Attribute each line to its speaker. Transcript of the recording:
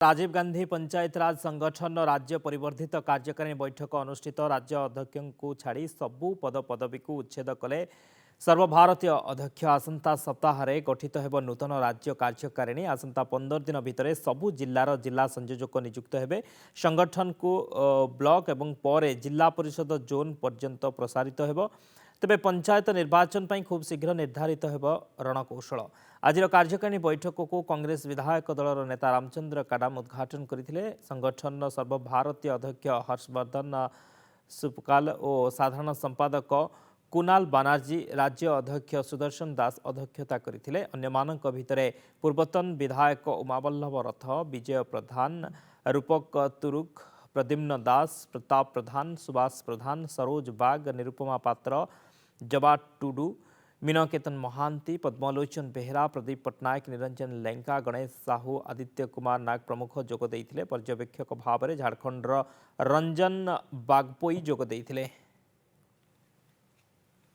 Speaker 1: राजीव गांधी पंचायतराज संगठन राज्य परिवर्धित कार्यकारिणी बैठक अनुष्ठित। राज्य अध्यक्ष को छाड़ी सबू पद पदवी को उच्छेद कले सर्वभारतीय अध्यक्ष। आसंता सप्ताह गठित हेब नूतन राज्य कार्यकारिणी। आसंता 15 दिन भितर सबू जिल्लार जिला संयोजक नियुक्त हेबे। संगठन को ब्लॉक एवं पर जिला परिषद जोन पर्यंत प्रसारित हेब। तेबे पंचायत निर्वाचन पर खूब शीघ्र निर्धारित हेब रणकौशल। आज कार्यकारिणी बैठक को कांग्रेस विधायक दलर नेता रामचंद्र काडाम उद्घाटन करथिले। संगठन सर्वभारतीय अध्यक्ष हर्षवर्धन सुपकाल और साधारण संपादक कुणाल बानार्जी, राज्य अध्यक्ष सुदर्शन दास अध्यक्षता करथिले। अन्यमानक भितरे पूर्वतन विधायक उमावल्लभ रथ, विजय प्रधान, रूपक तुरुक, प्रद्युम्न दास, प्रताप प्रधान, सुभाष प्रधान, सरोज बाग, निरुपमा पात्र, जबा टुडू, मीनकेतन महांती, पद्मलोचन बेहरा, प्रदीप पट्टनायक, निरंजन लेंका, गणेश साहू, आदित्य कुमार नाग प्रमुख जोग देइथिले। पर्यवेक्षक भाव में झारखंडर रंजन बागपोई जोग देइथिले।